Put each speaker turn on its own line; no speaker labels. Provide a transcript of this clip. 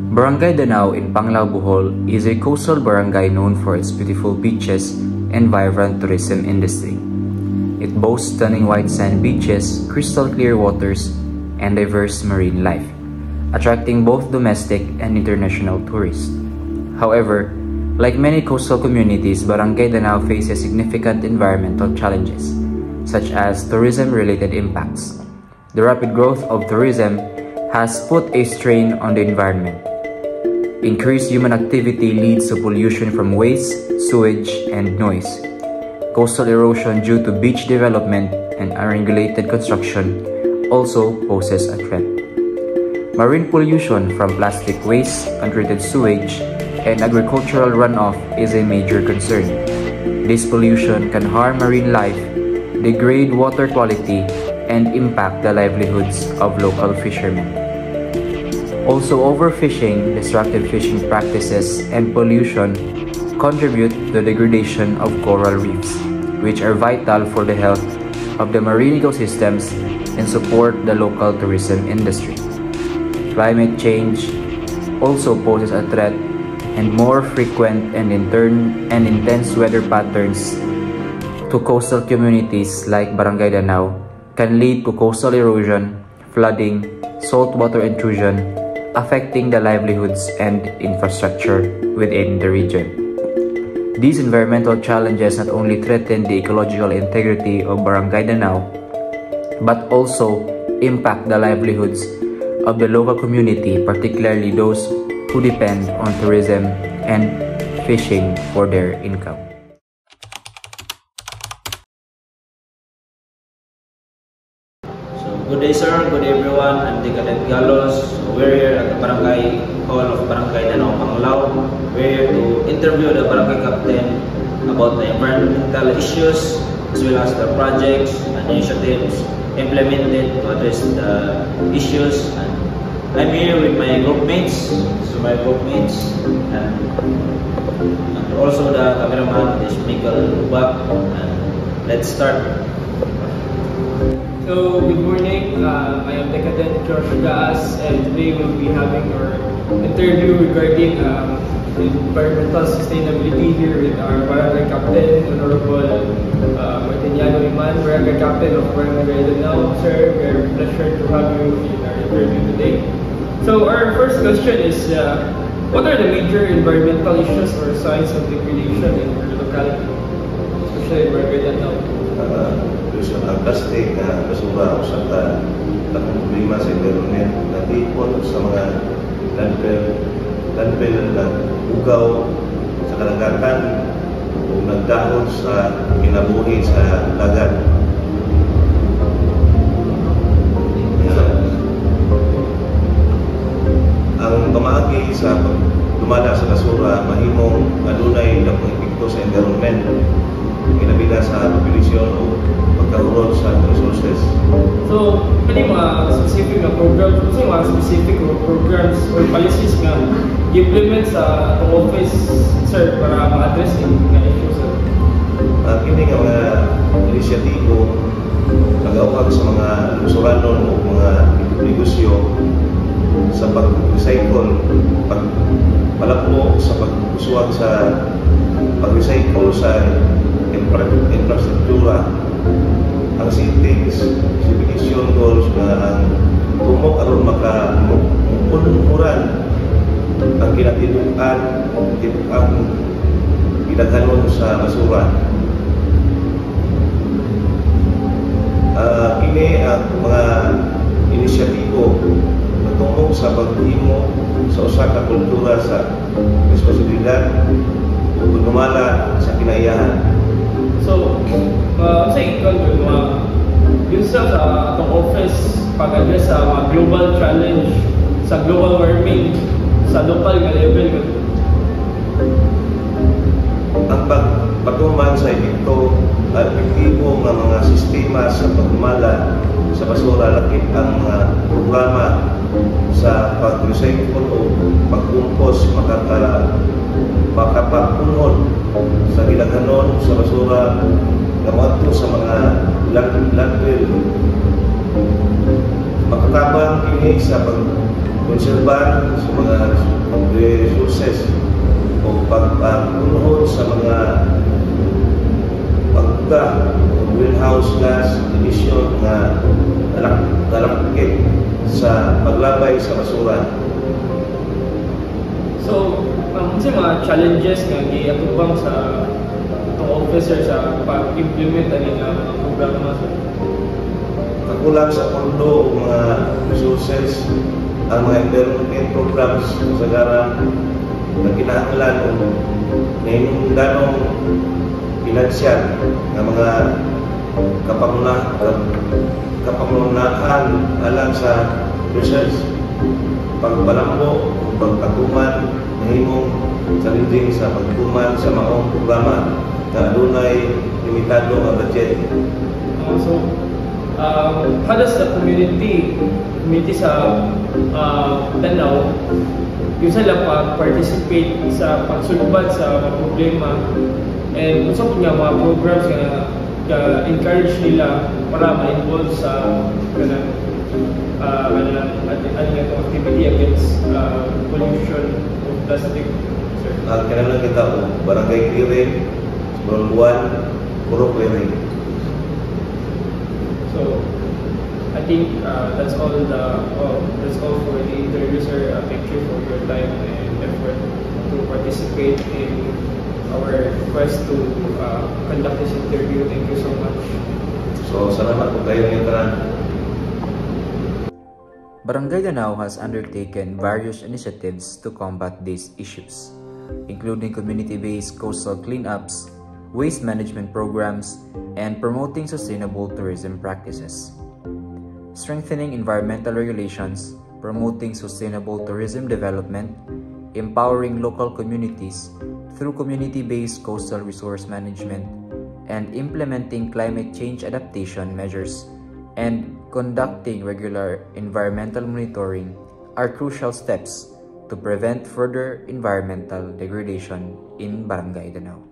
Barangay Danao in Panglao, Bohol is a coastal barangay known for its beautiful beaches and vibrant tourism industry. It boasts stunning white sand beaches, crystal clear waters, and diverse marine life, attracting both domestic and international tourists. However, like many coastal communities, Barangay Danao faces significant environmental challenges, such as tourism-related impacts. The rapid growth of tourism has put a strain on the environment. Increased human activity leads to pollution from waste, sewage, and noise. Coastal erosion due to beach development and unregulated construction also poses a threat. Marine pollution from plastic waste, untreated sewage, and agricultural runoff is a major concern. This pollution can harm marine life, degrade water quality, and impact the livelihoods of local fishermen. Also, overfishing, destructive fishing practices, and pollution contribute to the degradation of coral reefs, which are vital for the health of the marine ecosystems and support the local tourism industry. Climate change also poses a threat, and more frequent and intense weather patterns to coastal communities like Barangay Danao can lead to coastal erosion, flooding, saltwater intrusion, affecting the livelihoods and infrastructure within the region. These environmental challenges not only threaten the ecological integrity of Barangay Danao, but also impact the livelihoods of the local community, particularly those who depend on tourism and fishing for their income.
Good day, sir. Good day, everyone. I'm Decadent Galos. We're here at the Barangay Hall of Barangay Danao, Panglao. We're here to interview the barangay captain about the environmental issues as well as the projects and initiatives implemented to address the issues. And I'm here with my group mates. So my group mates and also the cameraman is Miguel Ubak. And let's start.
So, good morning. I am Decadent Josh Gaas, and today we'll be having our interview regarding environmental sustainability here with our barangay captain, Honorable Martiniano Iman, barangay captain of Barangay Danao. Sir, we're pleasure to have you in our interview today. So, our first question is, what are the major environmental issues or signs of degradation in your locality, especially in Barangay Danao?
Ang plastic na basura o sa takong problema sa environment na tipon sa mga landfill na ugaw sa karagatan o nagdahon sa kinabuhi sa dagat. Ang pamaagi sa dumala sa basura mahimong adunay dakong epekto sa environment, kinabila sa populasyon o pagkaroon sa resources.
So, pwede mga specific na programs, mga specific programs or policies nga i-implement sa office, sir, para ma-address yung mga issues, sir?
Kini nga mga inisyatibo nag-aupag sa mga lusuranon o mga negosyo sa pag-recycle, pagpalapo sa pag-usuwag sa pag-recycle sa infrastruktura, ang certification goals na ang tumok aron makamukuran ang kinatibukan ang ginaganon sa basura. Kini ang mga inisyatibo na tumok sa paghimo sa usa ka kultura sa responsibilidad o pagmamala sa kinaiyahan.
So, sa ikaw, yun sa itong office pag-address sa mga global challenge, sa global warming, sa local nga level.
Ang pagtuman sa epektibo ng mga sistema sa pagmamala sa basura, lakip ang mga programa sa pag-recycle o pag-compose makapagpunod sa ginaganon sa basura gamadto sa mga landfill. Makatabang kini sa konserbar sa mga resources o pagpapunod sa mga pagka greenhouse gas emission na nalakit sa paglabay sa basura.
So, sa mga challenges nga giatubang sa itong officer sa pag-implement ani nga mga programa sa
Kakulang sa pondo o mga resources ang mga environment programs sa garan na kinahanglan o nahimungdanong pinansyal ng mga kapamunahan alang sa research, pagbalambo, pagtaguman, nahimong challenging sa pagtuman sa maong programa na adunay limitado ang budget.
So, how does the community sa Danau yung sila participate sa pagsulbad sa mga problema and also nga mga programs nga encourage nila para ma-involve sa activity against pollution of plastic.
Kailangan kita barangay clearing, buwan, puro clearing.
So, I think that's all for the interview, sir. Thank you for your time and effort to participate in our quest to conduct this interview. Thank you so much.
So, salamat po kayo ng tanan.
Barangay Danau has undertaken various initiatives to combat these issues, including community-based coastal cleanups, waste management programs, and promoting sustainable tourism practices. Strengthening environmental regulations, promoting sustainable tourism development, empowering local communities through community-based coastal resource management, and implementing climate change adaptation measures, and conducting regular environmental monitoring are crucial steps to prevent further environmental degradation in Barangay Danau.